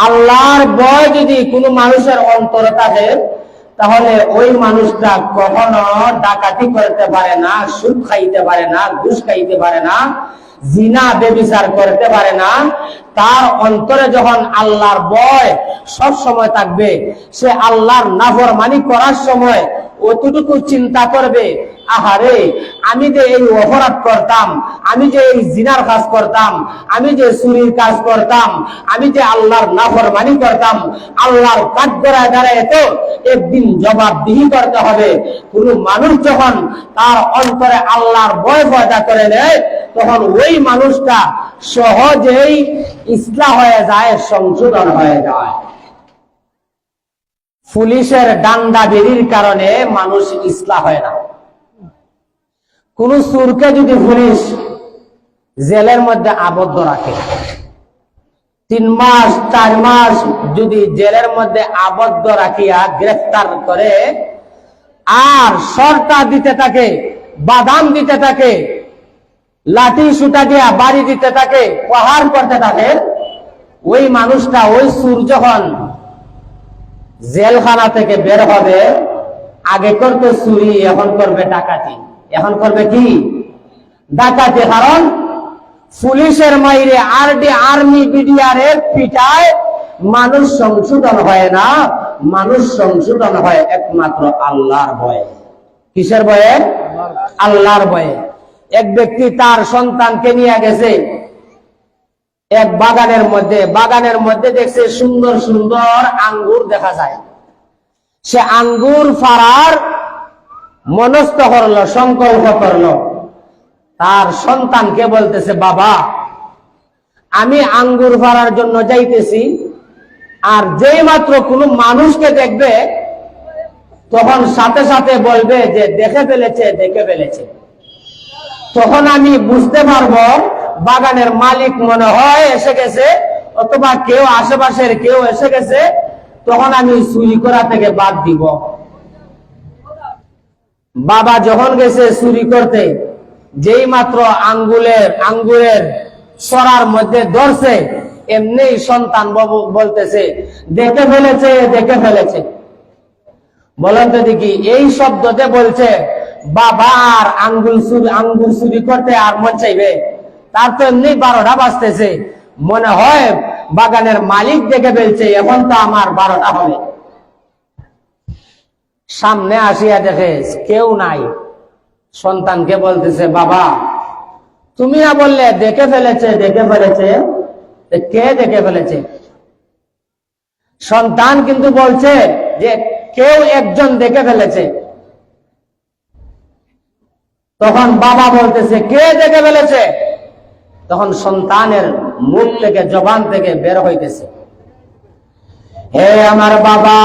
আল্লাহর ভয় যদি কোনো মানুষের অন্তরে থাকে, তাহলে ওই মানুষটা কখনো ডাকাতি করতে পারে না, সুদ খাইতে পারে না, ঘুষ খাইতে পারে না, জিনা বেবিচার করতে পারে না। তার অন্তরে যখন আল্লাহর ভয় সব সময় থাকবে, সে আল্লাহর নাফরমানি করার সময় অতটুকু চিন্তা করবে, আহারে আমি যে এই অপরাধ করতাম, আমি যে এই জিনার কাজ করতাম, আমি যে চুরির কাজ করতাম, আমি যে আল্লাহর নাফরমানি করতাম, আল্লাহর কাঠগড়ায় দাঁড়ায় তো একদিন জবাবদিহি করতে হবে। কোন মানুষ যখন তার অন্তরে আল্লাহর ভয় পয়দা করে নেয়, তখন ওই মানুষটা সহজেই ইসলাম হয়ে যায়, সংশোধন হয়ে যায়। পুলিশের ডান্ডা বেরির কারণে মানুষ ইসলাম হয় না। কোন চোরকে যদি পুলিশ জেলের মধ্যে আবদ্ধ রাখে, 3 মাস 4 মাস যদি জেলের মধ্যে আবদ্ধ রাখিয়া গ্রেফতার করে, আর সরটা দিতে থাকে, বাদাম দিতে থাকে, লাঠি সুটা দিয়া বাড়ি দিতে থাকে, প্রহার করতে থাকে, ওই মানুষটা, ওই চোর যখন জেলখানা থেকে বের হবে, আগে করতে চুরি, এখন করবে ডাকাতি। এখন করবে কি? ডাকাতি। কারণ পুলিশের মাইরে আর্মি বিডিআর এর পিটায় মানুষ সংশোধন হয় না। মানুষ সংশোধন হয় একমাত্র আল্লাহর ভয়ে। কিসের ভয়ে? আল্লাহর ভয়ে। এক ব্যক্তি তার সন্তানকে নিয়ে গেছে এক বাগানের মধ্যে দেখছে সুন্দর সুন্দর আঙ্গুর দেখা যায়। সে আঙ্গুর ফাড়ার মনস্থ করলো, সংকল্প করলো। তার সন্তানকে বলতেছে, বাবা আমি আঙ্গুর ফাড়ার জন্য যাইতেছি, আর যেই মাত্র কোনো মানুষকে দেখবে তখন সাথে সাথে বলবে যে দেখে ফেলেছে। তখন আমি বুঝতে পারবো বাগানের মালিক মনে হয় এসে গেছে, অথবা কেউ আশেপাশের কেউ এসে গেছে, তখন আমি চুরি করা থেকে বাদ দিব। বাবা যখন গেছে চুরি করতে, যেই মাত্র আঙ্গুরের সরার মধ্যে ধরছে, এমনি সন্তান বাবু বলতেছে দেখে ফেলেছে। বলেন তো দেখি, এই শব্দতে বলছে বাবার আঙ্গুর চুরি করতে আর মন চাইবে? তার তো এমনি 12টা বাজতেছে, মনে হয় বাগানের মালিক দেখে ফেলছে, এখন তো আমার 12টা হবে। সামনে আসিয়া দেখে কেউ নাই। সন্তানকে বলতেছে, বাবা তুমি না বললে দেখে ফেলেছে, কে দেখে ফেলেছে? সন্তান কিন্তু বলছে যে কেউ একজন দেখে ফেলেছে। তখন বাবা বলতেছে, কে দেখে ফেলেছে? তখন সন্তানের মুখ থেকে, জবান থেকে বের হইতেছে, হে আমার বাবা,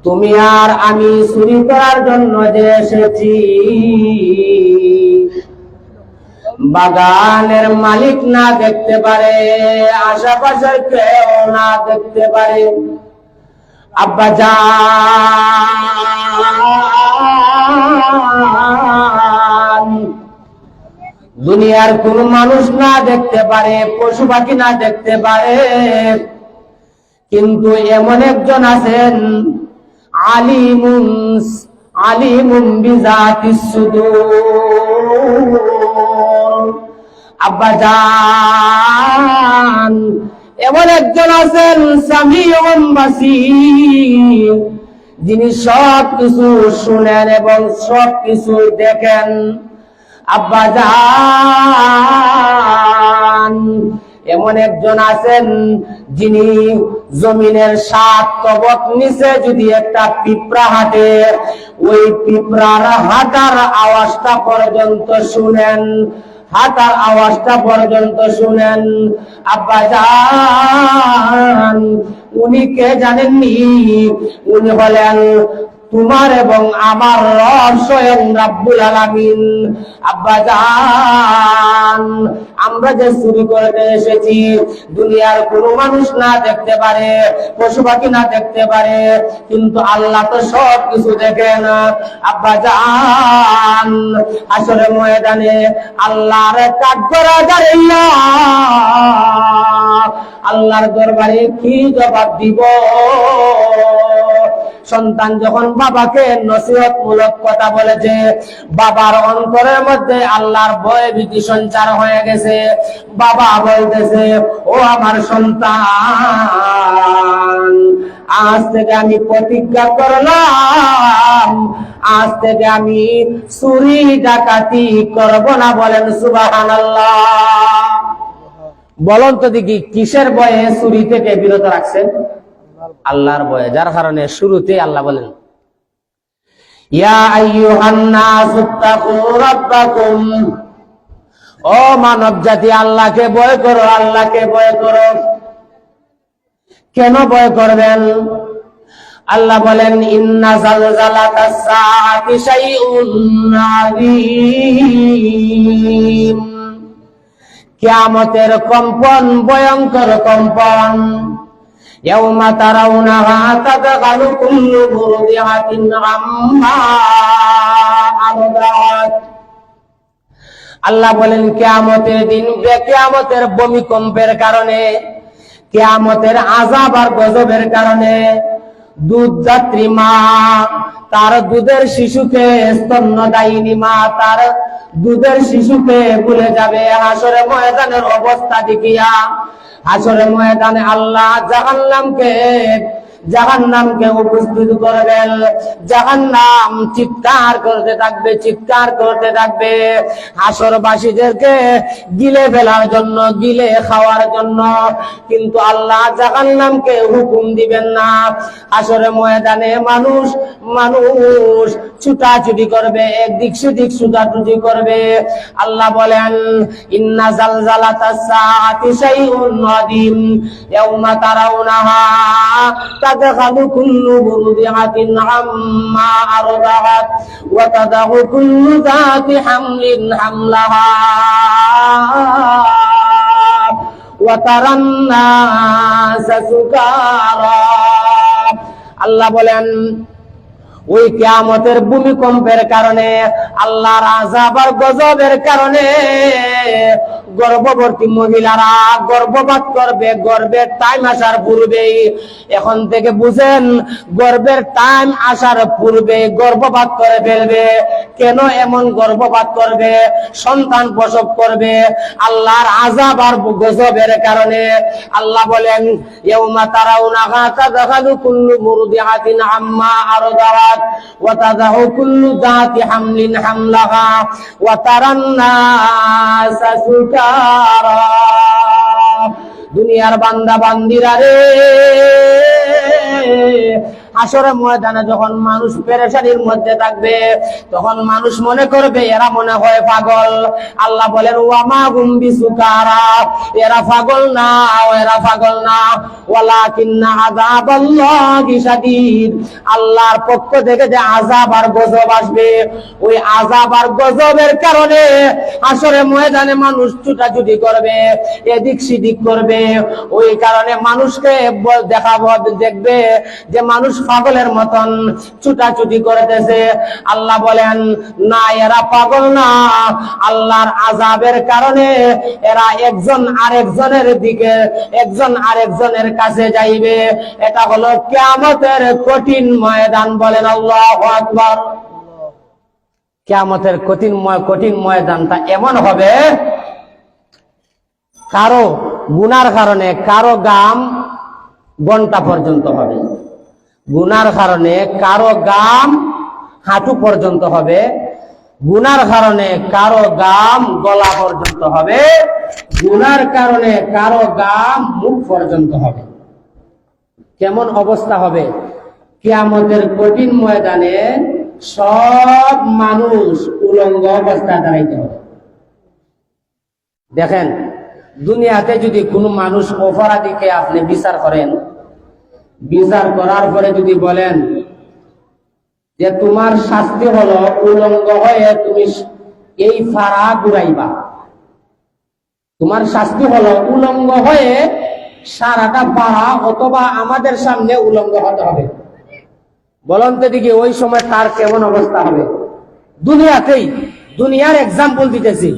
তুমি আর আমি চুরি করার জন্য যে এসেছি, বাগানের মালিক না দেখতে পারে, আশেপাশের কেউ না দেখতে পারে, আব্বা জান, দুনিয়ার কোন মানুষ না দেখতে পারে, পশু পাখি না দেখতে পারে, কিন্তু এমন একজন আছেন, আলিমুন বিজাতিস সুদূর। আব্বা জান, এমন একজন আছেন সামিউন বাসীর, যিনি সব কিছু শুনেন এবং সব কিছু দেখেন। আব্বা জান, এমন একজন আছেন যিনি জমিনের 7 তবক নিচে যদি একটা পিঁপড়া হাঁটে, ওই পিঁপড়ার হাঁটার আওয়াজটা পর্যন্ত শুনেন, আব্বা জান, উনি কে জানেননি? উনি হলেন তোমার এবং আমার রব স্বয়ং রাব্বুল আলামিন। আব্বা জান, আমরা যে চুরি করতে এসেছি, দুনিয়ার কোনো মানুষ না দেখতে পারে, পশু পাখি না দেখতে পারে, কিন্তু আল্লাহ তো সব কিছু দেখেন। আব্বা জান, হাসরের ময়দানে আল্লাহর কাঠগড়ায় দাঁড়াইয়া আল্লাহর দরবারে কি জবাব দিব? সন্তান যখন বাবাকে নসিহতমূলক কথা বলেছে, বাবার অন্তরের মধ্যে আল্লাহর ভয় ভীতি সঞ্চার হয়ে গেছে। বাবা বলতেছে, ও আমার সন্তান, আজ থেকে আমি প্রতিজ্ঞা করলাম, আজ থেকে আমি চুরি ডাকাতি করব না। বলেন সুবহানাল্লাহ। বলুন তো দেখি, কিসের ভয়ে চুরি থেকে বিরত রাখছেন? আল্লাহর ভয়ে। যার কারণে শুরুতে আল্লাহ বলেন, ইয়া আইয়ুহান নাসু তাকু রাব্বাকুম, ও মানব জাতি আল্লাহকে ভয় করো, আল্লাহকে ভয় করো। কেন ভয় করবেন? আল্লাহ বলেন, ইন্না জালজালাতাস সাআতি শাইউন আযীম, কিয়ামতের কম্পন ভয়ঙ্কর কম্পন। ইয়াউমা তারাউনাহা তাযহালু কুল্লু মুরদিআতিন আম্মা আরদাত। আল্লাহ বলেন, কিয়ামতের দিন, কিয়ামতের ভূমিকম্পের কারণে, কিয়ামতের আযাব আর গজবের কারণে দুধযাত্রী মা তার দুধের শিশুকে, স্তন্যদায়িনী মা তার দুধের শিশুকে ভুলে যাবে। হাসরে ময়দানের অবস্থা দেখিয়া, হাসরে ময়দানে আল্লাহ জাহান্নামকে উপস্থিত করবেন। জাহান্নাম চিৎকার করতে থাকবে, চিৎকার করতে থাকবে হাসরবাসীদেরকে গিলে ফেলার জন্য, গিলে খাওয়ার জন্য। কিন্তু আল্লাহ জাহান্নামকে হুকুম দিবেন না। হাসরে ময়দানে মানুষ ছুটাছুটি করবে, একদিক সেদিক ছুটাছুটি করবে। আল্লাহ বলেন, ইন্না জালজালাতাস সাআতি শাইউন আযীম, ইয়াউমা তারাউনাহা তাযহালু কুল্লু মুরদিআতিন আম্মা আরদাআত ওয়া তাদাউ কুল্লু যাতি হামলিন হামলাহা ওয়া তারান নাসা সুকারা। আল্লাহ বলেন, ওই কিয়ামতের ভূমিকম্পের কারণে, আল্লাহর আযাব আর গজবের কারণে গর্ভবতী মহিলারা গর্ভপাত করবে। গর্ভের টাইম আসার পূর্বেই, এখন থেকে বুঝেন, গর্ভের টাইম আসার পূর্বে গর্ভপাত করে ফেলবে। কেন এমন গর্ভপাত করবে, সন্তান প্রসব করবে? আল্লাহর আযাব আর গজবের কারণে। আল্লাহ বলেন, ইয়াউমা তারাউনাহা তাযহালু কুল্লু মুরদিআতিন আম্মা আরদাআত ওয়া তাযাউ কুল্লু যাতি হামলিন হামলাহা ওয়া তারান নাসা সুকারা। দুনিয়ার বান্দা বান্দিরা রে, হাসরে ময়দানে যখন মানুষ পেরেশানির মধ্যে থাকবে, তখন মানুষ মনে করবে এরা মনে হয় পাগল। আল্লাহ বলেন, ওয়ামা হুম বিসুকারা, এরা পাগল না, এরা পাগল না, ওয়ালাকিন্না আযাবাল্লাহি শাদীদ, আল্লাহর পক্ষ থেকে যে আযাব আর গজব আসবে, ওই আযাব আর গজবের কারণে হাসরে ময়দানে মানুষ ছুটাছুটি করবে, এদিক সেদিক করবে। ওই কারণে মানুষকে দেখবে যে মানুষ পাগলের মতন ছুটাছুটি করতেছে। আল্লাহ বলেন, না, এরা পাগল না, আল্লাহর আযাবের কারণে এরা একজন আরেকজনের দিকে, একজন আরেকজনের কাছে যাইবে। এটা হলো কিয়ামতের কঠিন ময়দান। বলেন আল্লাহু আকবার। কিয়ামতের কঠিন ময়দানটা এমন হবে, কারো গুনার কারণে কারো গাম ঘন্টা পর্যন্ত হবে, গুনার কারণে কারো গাম হাঁটু পর্যন্ত হবে, গুনার কারণে কারো গাম গলা পর্যন্ত হবে, গুনার কারণে কারো গাম মুখ পর্যন্ত হবে। কেমন অবস্থা হবে? কিয়ামতের কঠিন ময়দানে সব মানুষ উলঙ্গ অবস্থায় দাঁড়াইতে হবে। দেখেন, দুনিয়াতে যদি কোনো মানুষ অপরাধীকে আপনি বিচার করেন, বিচার করার পরে যদি বলেন যে তোমার শাস্তি হলো উলঙ্গ হয়ে তুমি এই ফাড়া ঘুরাইবা, তোমার শাস্তি হলো উলঙ্গ হয়ে সারাটা পাড়া অথবা আমাদের সামনে উলঙ্গ হতে হবে, বলুন তো দেখি ওই সময় তার কেমন অবস্থা হবে? দুনিয়াতেই, দুনিয়ার এক্সাম্পল দিতেছি।